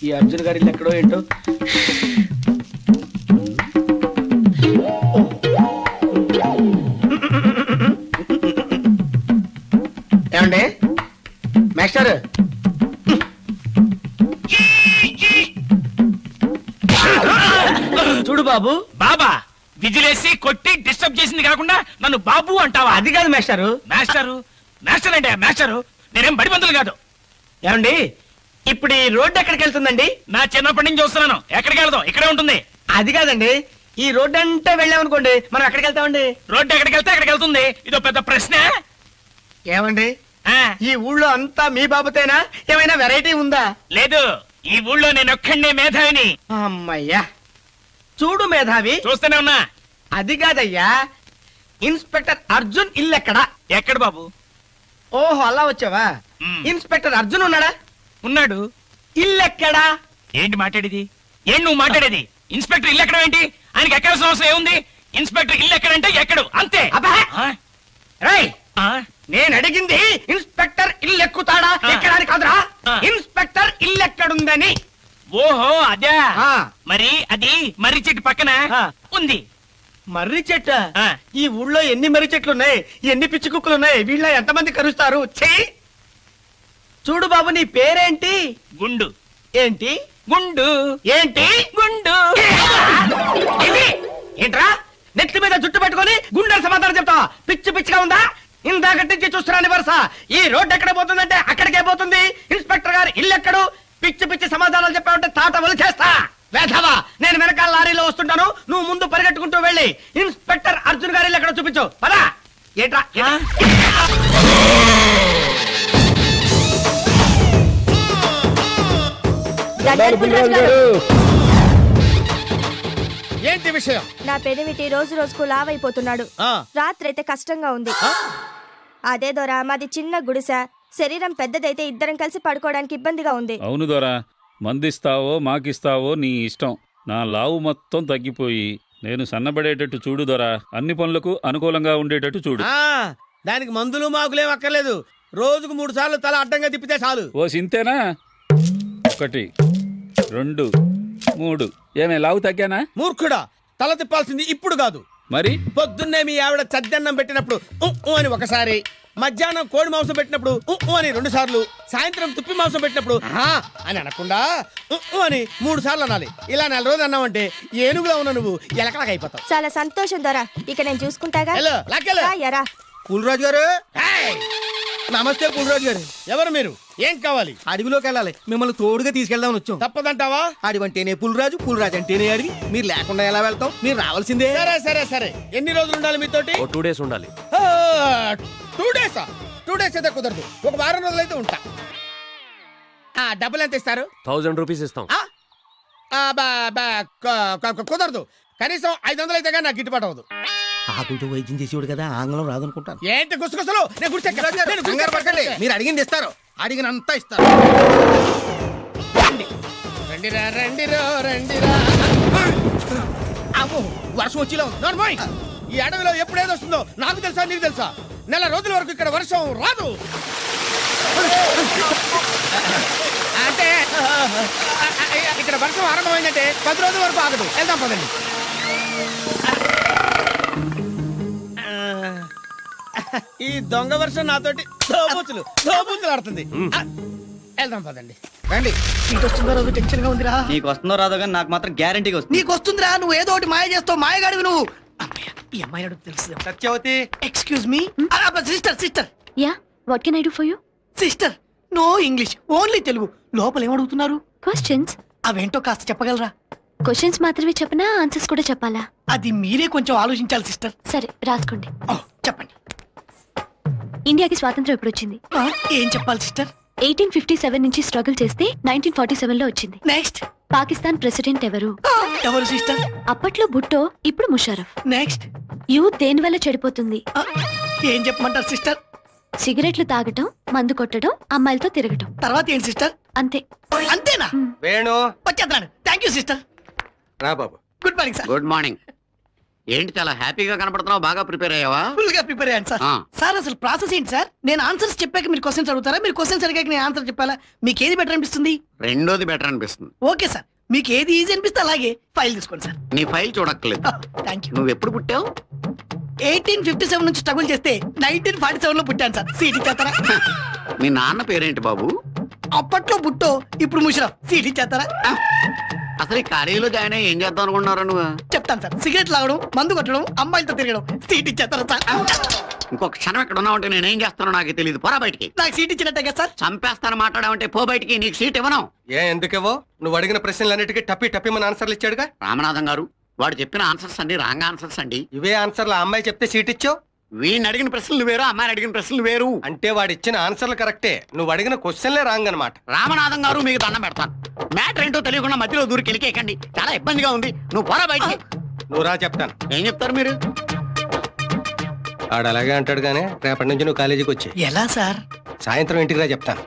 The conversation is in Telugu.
ఈ అర్జున్ గారి ఇల్లు ఎక్కడో ఏంటో. ఏమండి మాస్టర్, చూడు బాబు. బాబా విజిలేసి కొట్టి డిస్టర్బ్ చేసింది కాకుండా నన్ను బాబు అంటావా? అది కాదు మాస్టారు. మాస్టరు మాస్టర్ అంటే మాస్టరు, నేనేం బడి పంతులు కాదు. ఏమండి ఇప్పుడు ఈ రోడ్డు ఎక్కడికి వెళ్తుందండి? నా చిన్నప్పటి నుంచి చూస్తున్నాను. ఎక్కడికి వెళ్దాం? ఇక్కడే ఉంటుంది. అది కాదండి, ఈ రోడ్డు అంటే వెళ్ళామనుకోండి మనం ఎక్కడికి వెళ్తామండి? రోడ్డు ఎక్కడికి వెళ్తే ఎక్కడికి వెళ్తుంది. ఇదో పెద్ద ప్రశ్న. ఏమండి ఆ, ఈ ఊళ్ళో అంతా మీ బాబుతేనా? ఏమైనా వెరైటీ ఉందా? లేదు, ఈ ఊళ్ళో నేను ఒక్కడే మేధావిని. అమ్మయ్యా, చూడు మేధావి. చూస్తూనే ఉన్నా. అది కాదయ్యా, ఇన్స్పెక్టర్ అర్జున్ ఇల్లు ఎక్కడా? ఎక్కడ బాబు? ఓహో అలా వచ్చావా? ఇన్స్పెక్టర్ అర్జున్ ఉన్నాడా? ఉన్నాడు. ఇల్లు ఎక్కడా? ఏంటి మాట్లాడేది? ఏంటి నువ్వు మాట్లాడేది? ఇన్స్పెక్టర్ ఇల్లు ఎక్కడ ఏంటి? ఆయనకి ఎక్కాల్సిన అవసరం ఏముంది? ఇన్స్పెక్టర్ ఇల్లు ఎక్కడంటే ఎక్కడు, అంతే. అబ్బా! ఆ? రేయ్, ఆ? నేను అడిగింది ఇన్స్పెక్టర్ ఇల్లు ఎక్కుతాడా ఎక్కడానికి కాదురా, ఇన్స్పెక్టర్ ఇల్లు ఎక్కడుందని. ఓహో అదే. ఆ. మరి అది మర్రి చెట్టు పక్కన ఆ. ఉంది. మర్రి చెట్ట? ఆ. ఈ ఊళ్ళో ఎన్ని మర్రి చెట్లు ఉన్నాయి, ఎన్ని పిచ్చి కుక్కలు ఉన్నాయి, వీళ్ళ ఎంతమంది కరుస్తారు? ఛీ! చూడు బాబు, నీ పేరేంటి? గుండు. ఏంటి గుండు. ఏంటి గుండు. ఇది ఏంట్రా? నెత్తి మీద జుట్టు పెట్టుకొని గుండెల సమాధానం చెప్తా? పిచ్చి పిచ్చిగా ఉందా? ఇందాకటి నుంచి చూస్తున్నాను వరుస. ఈ రోడ్డు ఎక్కడ పోతుందంటే అక్కడికే పోతుంది. ఇన్స్పెక్టర్ గారు ఇల్లు ఎక్కడు? పిచ్చి పిచ్చి సమాధానాలు చెప్పావంటే తాట వలు చేస్తా. వేధవా, నేను వెనకాల లారీలో వస్తుంటాను, నువ్వు ముందు పరిగెట్టుకుంటూ వెళ్ళి ఇన్స్పెక్టర్ అర్జున్ గారి ఇల్లు ఎక్కడ చూపించు. పదా. ఏంట్రా? ఏంటి విషయం? నా పెనిమిటి రోజు రోజుకు లావైపోతున్నాడు. రాత్రి అయితే కష్టంగా ఉంది. అదే దొరా, మాది చిన్న గుడిసె. శరీరం పెద్దదైతే ఇద్దరం కలిసి పడుకోవడానికి ఇబ్బందిగా ఉంది. అవును దొరా, మందిస్తావో మాకిస్తావో నీ ఇష్టం. నా లావు మొత్తం తగ్గిపోయి నేను సన్నబడేటట్టు చూడు దొరా. అన్ని పనులకు అనుకూలంగా ఉండేటట్టు చూడు. దానికి మందులు మాకులేం అక్కర్లేదు. రోజుకు 3 సార్లు తల అడ్డంగా తిప్పితే చాలు. ఓ సింతేనా? 1 2 3. ఏమే లావు తగ్గానా? మూర్ఖుడా, తల తిప్పాల్సింది ఇప్పుడు కాదు, మరి పొద్దున్నే మీ ఆవిడ చద్దన్నం పెట్టినప్పుడు అని ఒకసారి, మధ్యాహ్నం కోడి మాంసం పెట్టినప్పుడు అని 2 సార్లు, సాయంత్రం తుప్పి మాంసం పెట్టినప్పుడు అని అనకుండా అని 3 సార్లు అనాలి. ఇలా 4 రోజులు అన్నావంటే ఏనుగులో ఉన్న నువ్వు ఎలకలకు అయిపోతావు. చాలా సంతోషం దొరా, ఇక నేను చూసుకుంటాగా. హలో, లాక్కెళ్ళు. ఎరా పులిరాజు గారు. నమస్తే పులిరాజు గారు. ఎవరు మీరు? ఏం కావాలి? అడవిలోకి వెళ్ళాలి, మిమ్మల్ని తోడుగా తీసుకెళ్దామని వచ్చాం. తప్పదంటావా? అడవి అంటేనే పులిరాజు, పులిరాజు అంటేనే అడవి. మీరు లేకుండా ఎలా వెళ్తాం? మీరు రావాల్సిందే. సరే సరే సరే, ఎన్ని రోజులు ఉండాలి మీతోటి? 2 డేస్ ఉండాలి. 2 డేసా? 2 డేస్ అయితే కుదరదు, ఒక వారం రోజులు అయితే ఉంటా. డబ్బులు ఎంత ఇస్తారు? 1000 రూపీస్ ఇస్తాం. కుదరదు, కనీసం 500 అయితే కానీ నాకు గిట్టుబాటు అవ్వదు. ఆకులతో వైద్యం చేసేవాడు కదా, ఆంగ్లం రాదనుకుంటాను. ఏంటి గుసగుసలు? నేను కంగారు పడకండి, మీరు అడిగింది ఇస్తారు, అడిగినంతా ఇస్తారు. రండిరా రండిరా రండిరా. అమ్మో, వర్షం వచ్చేలా ఉంది. నోర్మోయ్, ఈ అడవిలో ఎప్పుడేదో వస్తుందో నాకు తెలుసా నీకు తెలుసా? నెల రోజుల వరకు ఇక్కడ వర్షం రాదు. అంటే ఇక్కడ వర్షం ఆరంభమైందంటే 10 రోజుల వరకు ఆగదు. వెళ్దాం పదండి. ఈ దొంగ వర్షం నాతోటి దోబూచులు ఆడుతుంది. వెళ్దాం పదండి. రండి. నీకు వస్తుందో రాదో టెన్షన్ గా ఉందిరా. నీకు వస్తుందో రాదో కానీ నాకు మాత్రం గ్యారంటీగా వస్తుంది. నీకు వస్తుందిరా, నువ్వు ఏదో ఒకటి మాయ చేస్తావు, మాయగాడివి నువ్వు. అమ్మయ్య, ఈ అమ్మాయి అడుగు తెలుసు. Satyavathi, excuse me. Sister yeah, what can I do for you? Sister, no English, only Telugu. లోపల ఏమడుగుతున్నారు? క్వశ్చన్స్. అవేంటో కాస్త చెప్పగలరా? క్వశ్చన్స్ మాత్రమే చెప్పనా, ఆన్సర్స్ కూడా చెప్పాలా? అది మీరే కొంచెం ఆలోచించాలి సిస్టర్. సరే రాసుకోండి. చెప్పండి. ఇండియాకి స్వాతంత్రం ఎప్పుడు వచ్చింది? ఏం చెప్పాలి సిస్టర్? 1857 నుంచి స్ట్రగుల్ చేస్తే 1947 లో వచ్చింది. నెక్స్ట్. పాకిస్తాన్ ప్రెసిడెంట్ ఎవరు? ఎవరు సిస్టర్? అప్పట్లో భుట్టో, ఇప్పుడు ముషారఫ్. నెక్స్ట్. యూత్ దేని వల్ల చెడిపోతుంది? ఏం చెప్పమంటారు సిస్టర్? సిగరెట్లు తాగటం, మందు కొట్టడం, అమ్మాయిలతో తిరగటం. తర్వాత ఏంటి సిస్టర్? అంతే. వేణు వచ్చేద్దాను. Thank you sister. రా బాబు. Good morning sir. Good morning. ఏంటి చాలా హ్యాపీగా కనపడుతున్నావు, బాగా ప్రిపేర్ అయ్యావా? ఫుల్ గా ప్రిపేర్ అయ్యాను సార్. ఆ. సార్ అసలు ప్రాసెస్ ఏంటి సార్? నేను ఆన్సర్స్ చెప్పాక మీరు క్వశ్చన్స్ అడుగుతారా, మీరు క్వశ్చన్స్ అడిగాక నేను ఆన్సర్ చెప్పాలా? మీకు ఏది బెటర్ అనిపిస్తుంది? రెండోది బెటర్ అనిపిస్తుంది. ఓకే సార్, మీకు ఏది ఈజీ అనిపిస్తే అలాగే ఫైల్ తీసుకోండి సార్. నీ ఫైల్ చూడక్కర్లేదు. Thank you. నువ్వు ఎప్పుడు పుట్టావు? 1857 నుంచి స్ట్రగుల్ చేస్తే 1947 లో పుట్టాను సార్. సీట్ ఇచ్చేస్తారా? మీ నాన్న పేరేంటి బాబు? అప్పట్లో బుట్టో, ఇప్పుడు ముషరఫ్. సీట్ ఇచ్చేస్తారా? అసలు ఈ కాలేజీలో జాయిన్ అయ్యి ఏం చేద్దాం అనుకుంటున్నారా నువ్వు? చెప్తాను సార్. సిగరెట్ లాగడం, మందు కొట్టడం, అమ్మాయిలతో తిరగడం. సీట్ ఇచ్చేస్తారా సార్? ఇంకొక క్షణం ఎక్కడ ఉన్నావు అంటే నేనేం చేస్తానో నాకు తెలియదు. పోరా బయటికి. నాకు సీట్ ఇచ్చినట్టే కదా సార్? చంపేస్తాను మాట్లాడావంటే పో బయటికి. నీకు సీట్ ఇవ్వను. ఎందుకేవో నువ్వు అడిగిన ప్రశ్నలన్నిటికీ టప్పి మన ఆన్సర్లు ఇచ్చాడుగా. రామనాథం గారు, వాడు చెప్పిన ఆన్సర్స్ అన్ని రాంగ్ ఆన్సర్స్ అండి. ఇవే ఆన్సర్లు ఆ అమ్మాయి చెప్తే సీట్ ఇచ్చావు. వీడిని అడిగిన ప్రశ్నలు వేరు, అమ్మాయిని అడిగిన ప్రశ్నలు వేరు. అంటే వాడు ఇచ్చిన ఆన్సర్లు కరెక్టే, నువ్వు అడిగిన క్వశ్చన్లే రాంగ్ అనమాట. రామనాథం గారు, మీకు దండం పెడతాను. మ్యాటర్ ఏంటో తెలియకుండా మధ్యలో దూరికి వెళ్ళికేకండి. చాలా ఇబ్బందిగా ఉంది. నువ్వు పోరా బయటికి. నువ్వు రా చెప్తాను. ఏం చెప్తారు మీరు? ఆడు అలాగే అంటాడు గానీ రేపటి నుంచి నువ్వు కాలేజీకి వచ్చి ఎలా సార్? సాయంత్రం ఇంటికి రా చెప్తాను.